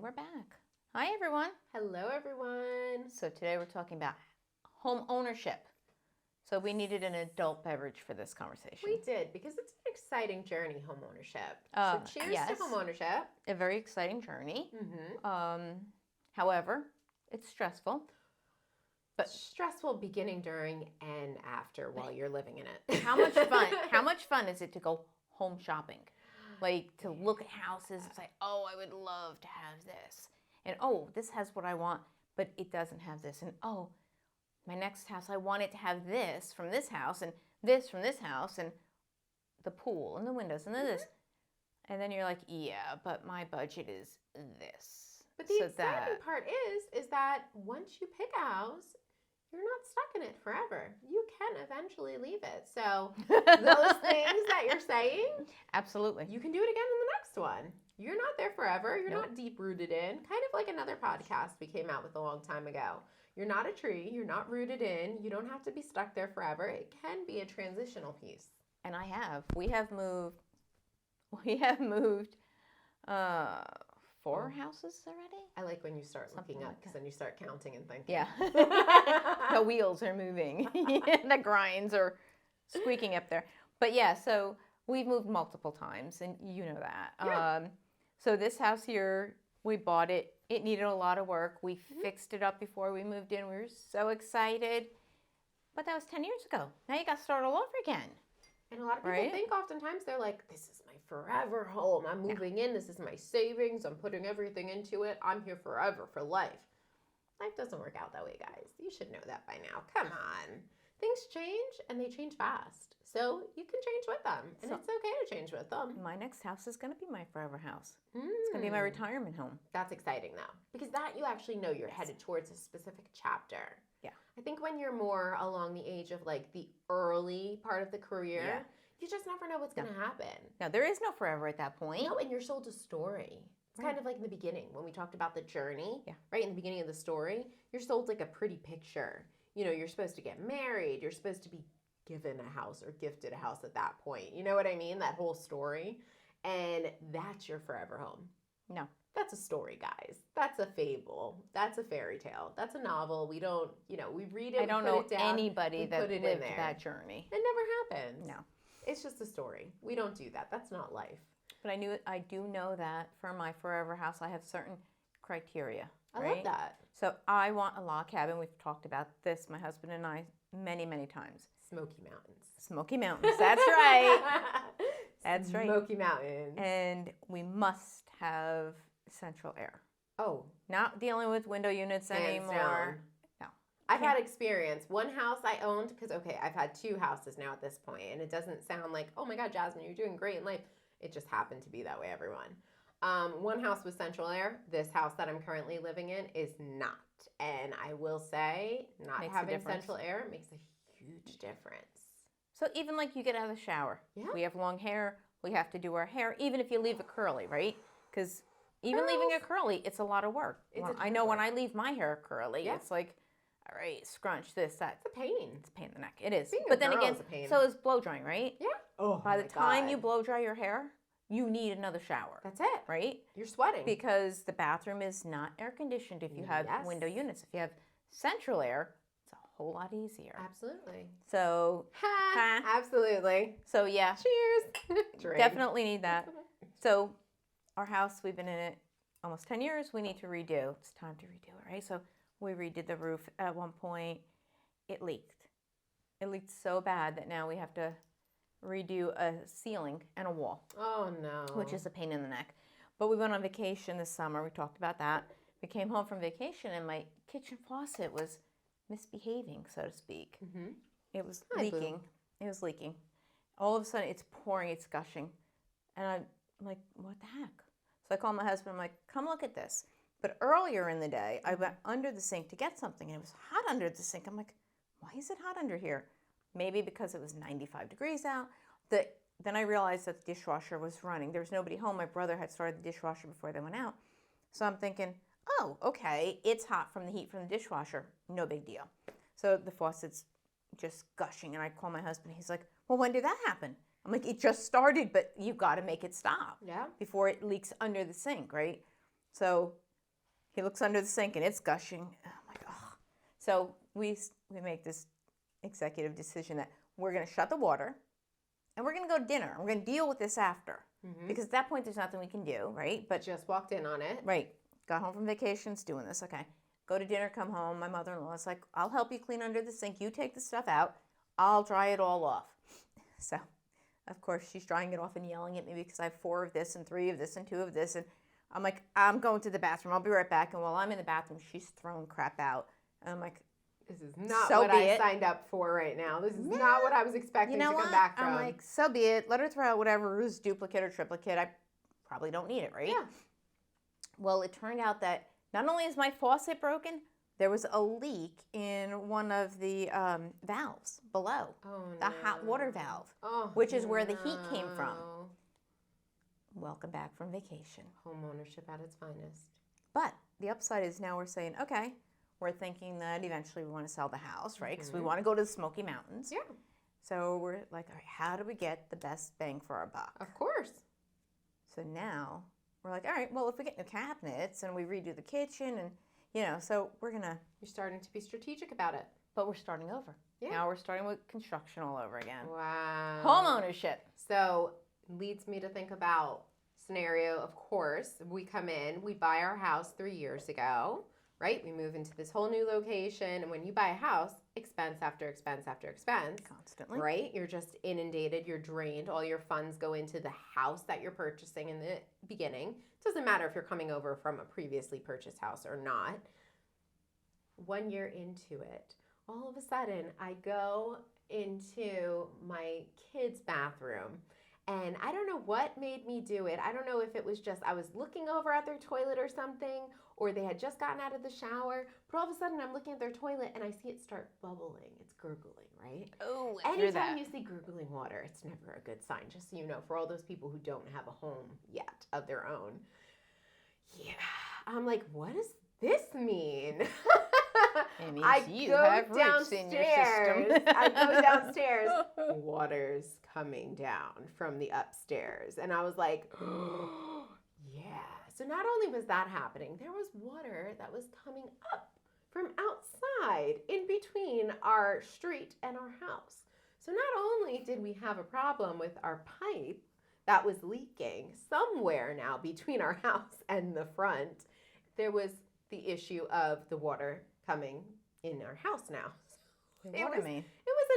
And we're back. Hi, everyone. Hello, everyone. So today we're talking about home ownership. So we needed an adult beverage for this conversation. We did, because it's an exciting journey, home ownership. So cheers yes. to home ownership. A very exciting journey. Mm-hmm. However, it's stressful. But stressful beginning, during, and after while you're living in it. How much fun? How much fun is it to go home shopping? Like to look at houses and say, oh, I would love to have this. And oh, this has what I want, but it doesn't have this. And oh, my next house, I want it to have this from this house and this from this house and the pool and the windows and this. And then you're like, yeah, but my budget is this. But the exciting part is that once you pick a house, you're not stuck in it forever. You can eventually leave it. So those things that you're saying, absolutely, you can do it again in the next one. You're not there forever. You're not deep rooted in. Kind of like another podcast we came out with a long time ago. You're not a tree. You're not rooted in. You don't have to be stuck there forever. It can be a transitional piece. And we have moved 4 houses already. I like when you start looking up, because then you start counting and thinking. Yeah. The wheels are moving. The grinds are squeaking up there. But yeah, so we've moved multiple times, and you know that. Yeah. So this house here, we bought it. It needed a lot of work. We fixed it up before we moved in. We were so excited. But that was 10 years ago. Now you got to start all over again. And a lot of people think oftentimes they're like, this is my forever home. I'm moving in. This is my savings. I'm putting everything into it. I'm here forever, for life. Life doesn't work out that way, guys. You should know that by now. Come on. Things change, and they change fast. So you can change with them. And it's okay to change with them. My next house is going to be my forever house. It's going to be my retirement home. That's exciting, though. Because that you actually know you're headed towards a specific chapter. Yeah. I think when you're more along the age of like the early part of the career, you just never know what's going to happen. No, there is no forever at that point. No, and you're sold a story. It's kind of like in the beginning when we talked about the journey, Yeah. right? In the beginning of the story, you're sold like a pretty picture. You know, you're supposed to get married. You're supposed to be given a house or gifted a house at that point. You know what I mean? That whole story. And that's your forever home. No. That's a story, guys. That's a fable. That's a fairy tale. That's a novel. We don't, we read it, I don't know anybody that lived lived that journey. It never happens. No. It's just a story. We don't do that. That's not life. But I do know that for my forever house, I have certain criteria. I love that. So I want a log cabin. We've talked about this, my husband and I, many, many times. Smoky Mountains. Smoky Mountains. That's right. That's right. Smoky Mountains. And we must have central air. Oh. Not dealing with window units anymore. Down. No. I've had experience. One house I owned, because, I've had 2 houses now at this point, and it doesn't sound like, oh my God, Jasmine, you're doing great in life. It just happened to be that way, everyone. One house was central air. This house that I'm currently living in is not. And I will say, not having central air makes a huge difference. So even like you get out of the shower. Yeah. We have long hair. We have to do our hair, even if you leave it curly, right? Because even leaving it curly, it's a lot of work. I know when I leave my hair curly, it's like, all right, scrunch, this, that. It's a pain. It's a pain in the neck. It is. Being but then a girl again, is a pain. so is blow drying, right? Yeah. Oh, By the time you blow dry your hair, you need another shower. That's it. Right? You're sweating. Because the bathroom is not air conditioned if you have window units. If you have central air, it's a whole lot easier. Absolutely. So, absolutely. So, yeah. Cheers. Definitely need that. So, our house, we've been in it almost 10 years. We need to redo. It's time to redo it, right? So, we redid the roof at one point. It leaked. It leaked so bad that now we have to redo a ceiling and a wall. Oh, no. Which is a pain in the neck. But we went on vacation this summer. We talked about that. We came home from vacation, and my kitchen faucet was misbehaving, so to speak. Mm-hmm. It was leaking. It was leaking. All of a sudden, it's pouring. It's gushing. And I'm like, what the heck? So I called my husband. I'm like, come look at this. But earlier in the day, I went under the sink to get something, and it was hot under the sink. I'm like, why is it hot under here? Maybe because it was 95 degrees out. Then I realized that the dishwasher was running. There was nobody home. My brother had started the dishwasher before they went out. So I'm thinking, oh, okay, it's hot from the heat from the dishwasher. No big deal. So the faucet's just gushing, and I call my husband. He's like, well, when did that happen? I'm like, it just started, but you got to make it stop before it leaks under the sink, right? So He looks under the sink and it's gushing. I'm like, oh. So we make this executive decision that we're going to shut the water and we're going to go to dinner. We're going to deal with this after. Because at that point, there's nothing we can do, right? But just walked in on it. Right. Got home from vacations doing this. Okay. Go to dinner, come home. My mother-in-law is like, I'll help you clean under the sink. You take the stuff out. I'll dry it all off. So, of course, she's drying it off and yelling at me because I have 4 of this and 3 of this and 2 of this. And I'm like, I'm going to the bathroom. I'll be right back. And while I'm in the bathroom, she's throwing crap out. And I'm like, this is not so what be I it. signed up for right now. This is not what I was expecting to come back from. I'm like, so be it. Let her throw out whatever is duplicate or triplicate. I probably don't need it, right? Yeah. Well, it turned out that not only is my faucet broken, there was a leak in one of the valves below. The hot water valve, which is where the heat came from. Welcome back from vacation. Homeownership at its finest. But the upside is now we're saying, okay, we're thinking that eventually we want to sell the house, right? Because we want to go to the Smoky Mountains. Yeah. So we're like, all right, how do we get the best bang for our buck? Of course. So now we're like, all right, well, if we get new cabinets and we redo the kitchen and, so we're going to. You're starting to be strategic about it. But we're starting over. Yeah. Now we're starting with construction all over again. Wow. Homeownership. So leads me to think about scenario, of course, we come in, we buy our house 3 years ago, right? We move into this whole new location. And when you buy a house, expense after expense after expense. Constantly. Right? You're just inundated. You're drained. All your funds go into the house that you're purchasing in the beginning. It doesn't matter if you're coming over from a previously purchased house or not. 1 year into it, all of a sudden, I go into my kids' bathroom. And I don't know what made me do it. I don't know if it was just I was looking over at their toilet or something, or they had just gotten out of the shower. But all of a sudden, I'm looking at their toilet and I see it start bubbling. It's gurgling, right? Oh, I hear that. Anytime you see gurgling water, it's never a good sign. Just so you know, for all those people who don't have a home yet of their own. Yeah. I'm like, what does this mean? It means you have roots in your system. I go downstairs. Water's coming down from the upstairs. And I was like, oh, yeah. So not only was that happening, there was water that was coming up from outside in between our street and our house. So not only did we have a problem with our pipe that was leaking somewhere now between our house and the front, there was the issue of the water coming in our house now. It was a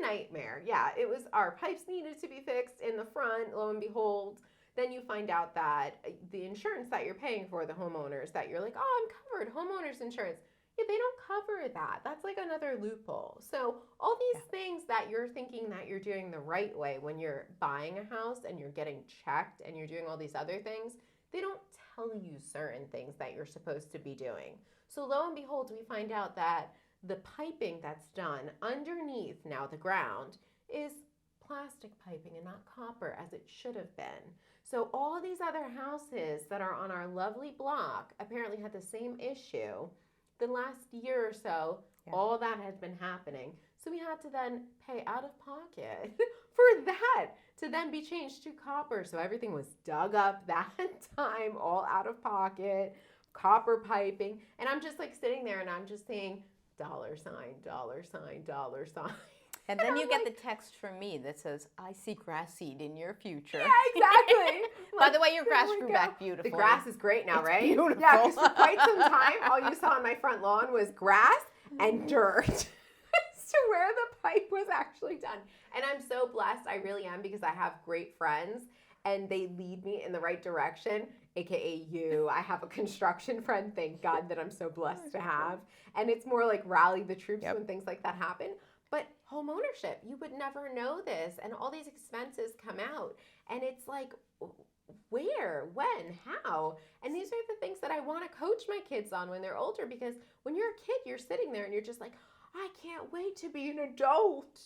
nightmare. Yeah, it was our pipes needed to be fixed in the front. Lo and behold, then you find out that the insurance that you're paying for, the homeowners, that you're like, oh, I'm covered, homeowners insurance. Yeah, they don't cover that. That's like another loophole. So all these things that you're thinking that you're doing the right way when you're buying a house and you're getting checked and you're doing all these other things, they don't tell you certain things that you're supposed to be doing. So lo and behold, we find out that the piping that's done underneath now the ground is plastic piping and not copper as it should have been. So all these other houses that are on our lovely block apparently had the same issue. The last year or so, all that has been happening. So we had to then pay out of pocket for that to then be changed to copper. So everything was dug up that time, all out of pocket, copper piping. And I'm just like sitting there and I'm just saying, $, $. And then you get the text from me that says, I see grass seed in your future. Yeah, exactly. By the way, your grass grew back beautifully. The grass is great now, right? Beautiful. Yeah, because for quite some time, all you saw on my front lawn was grass and dirt as to where the pipe was actually done. And I'm so blessed. I really am, because I have great friends and they lead me in the right direction, aka you. I have a construction friend, thank God, that I'm so blessed to have. And it's more like rally the troops when things like that happen. But homeownership, you would never know this. And all these expenses come out. And it's like, where, when, how? And these are the things that I want to coach my kids on when they're older. Because when you're a kid, you're sitting there and you're just like, I can't wait to be an adult.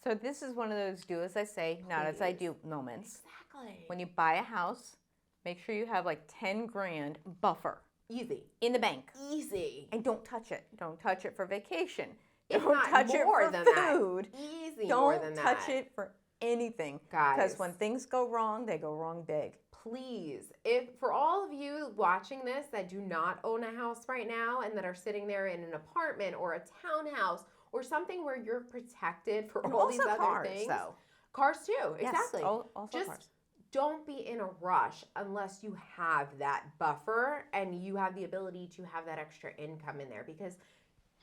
So this is one of those do as I say, not as I do moments. Exactly. When you buy a house, make sure you have like 10 grand buffer. Easy. In the bank. Easy. And don't touch it. Don't touch it for vacation. If Don't not touch it more for than food. that. Easy Don't more than that. touch it for anything. Guys. Because when things go wrong, they go wrong big. please, if for all of you watching this that do not own a house right now and that are sitting there in an apartment or a townhouse or something where you're protected for And all these also other cars, things. though. Cars too, Yes, exactly. also Just cars. don't be in a rush unless you have that buffer and you have the ability to have that extra income in there because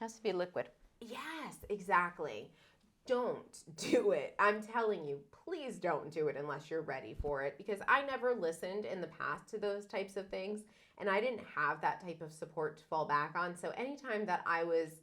Has to be liquid. yes, exactly. Don't do it. I'm telling you, please don't do it unless you're ready for it because I never listened in the past to those types of things and I didn't have that type of support to fall back on. So anytime that I was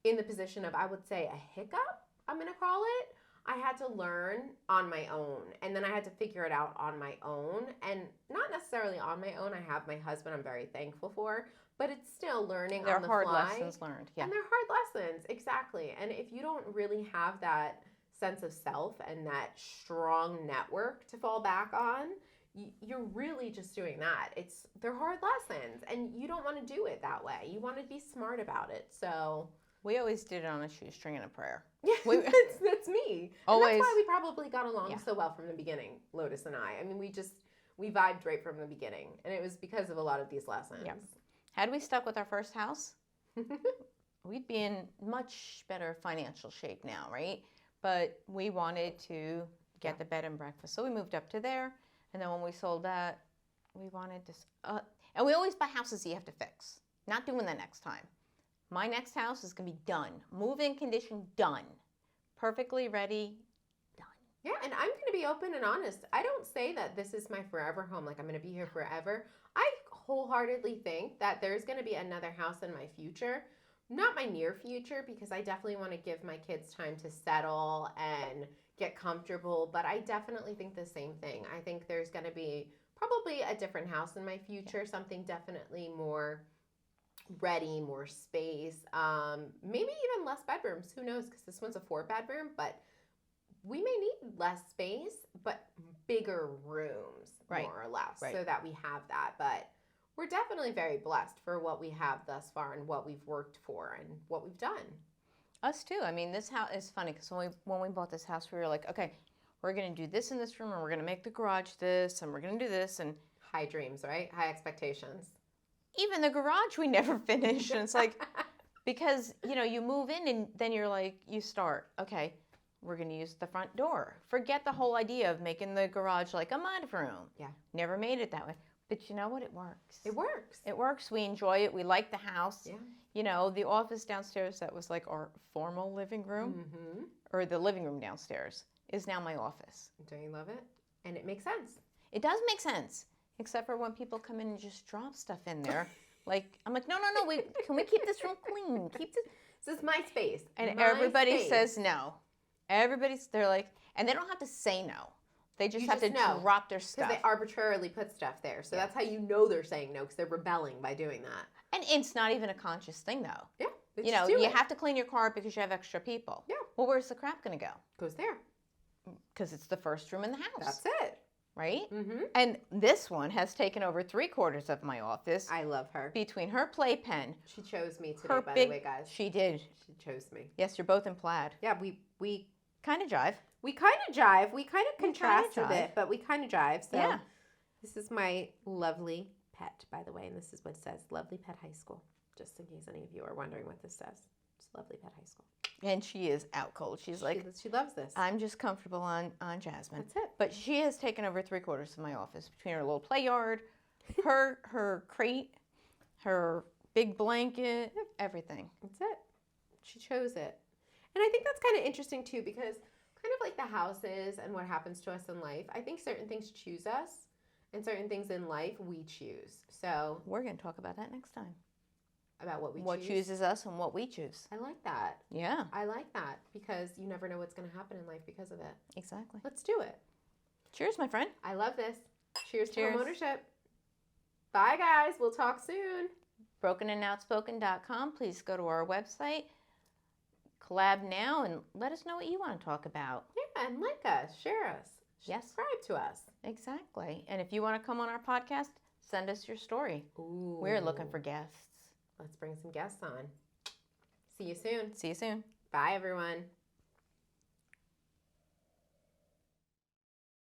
in the position of, I would say, a hiccup, I'm going to call it, I had to learn on my own. And then I had to figure it out on my own. And not necessarily on my own. I have my husband I'm very thankful for. But it's still learning They're on the hard fly. lessons learned. Yeah. And they're hard lessons, exactly. And if you don't really have that sense of self and that strong network to fall back on, you're really just doing that. They're hard lessons. And you don't want to do it that way. You want to be smart about it. So... we always did it on a shoestring and a prayer. Yeah, that's me. Always. And that's why we probably got along so well from the beginning, Lotus and I. I mean, we vibed right from the beginning. And it was because of a lot of these lessons. Yeah. Had we stuck with our first house, we'd be in much better financial shape now, right? But we wanted to get the bed and breakfast. So we moved up to there. And then when we sold that, we wanted to... and we always buy houses you have to fix. Not doing that next time. My next house is going to be done. Move-in condition, done. Perfectly ready, done. Yeah, and I'm going to be open and honest. I don't say that this is my forever home, like I'm going to be here forever. I wholeheartedly think that there's going to be another house in my future. Not my near future, because I definitely want to give my kids time to settle and get comfortable, but I definitely think the same thing. I think there's going to be probably a different house in my future, something definitely more ready, more space, maybe even less bedrooms. Who knows? Because this one's a 4-bedroom, but we may need less space, but bigger rooms, more or less, so that we have that. But we're definitely very blessed for what we have thus far and what we've worked for and what we've done. Us too. I mean, this house is funny because when we bought this house, we were like, okay, we're going to do this in this room, and we're going to make the garage this, and we're going to do this, and high dreams, right? High expectations. Even the garage we never finished. And it's like, because, you move in and then you're like, you start, okay, we're going to use the front door. Forget the whole idea of making the garage like a mudroom. Yeah. Never made it that way. But you know what? It works. It works. It works. We enjoy it. We like the house. Yeah. The office downstairs that was like our formal living room, or the living room downstairs, is now my office. Don't you love it? And it makes sense. It does make sense. Except for when people come in and just drop stuff in there. I'm like, no, can we keep this room clean? This is my space. And my everybody space. says no. They're like, and they don't have to say no. They just have to drop their stuff. Because they arbitrarily put stuff there. So that's how you know they're saying no, because they're rebelling by doing that. And it's not even a conscious thing, though. Yeah. You have to clean your car because you have extra people. Yeah. Well, where's the crap going to go? Goes there. Because it's the first room in the house. That's it. Right? Mm-hmm. And this one has taken over 3/4 of my office. I love her. Between her playpen. She chose me today, by the way, guys. She did. She chose me. Yes, you're both in plaid. Yeah, we kind of jive. We kind of jive. We kind of contrast a bit, but we kind of jive. So yeah. This is my lovely pet, by the way, and this is what it says, Lovely Pet High School, just in case any of you are wondering what this says. It's Lovely Pet High School. And she is out cold. She's like, she loves this. I'm just comfortable on Jazmin. That's it. But she has taken over 3/4 of my office between her little play yard, her crate, her big blanket, everything. That's it. She chose it. And I think that's kind of interesting too, because kind of like the houses and what happens to us in life, I think certain things choose us and certain things in life we choose. So we're going to talk about that next time. About what we choose. What chooses us and what we choose. I like that. Yeah. I like that because you never know what's going to happen in life because of it. Exactly. Let's do it. Cheers, my friend. I love this. Cheers. Cheers. To homeownership. Bye, guys. We'll talk soon. BrokenandOutspoken.com. Please go to our website. Collab now and let us know what you want to talk about. Yeah, and like us. Share us. Yes. Subscribe to us. Exactly. And if you want to come on our podcast, send us your story. Ooh. We're looking for guests. Let's bring some guests on. See you soon. See you soon. Bye, everyone.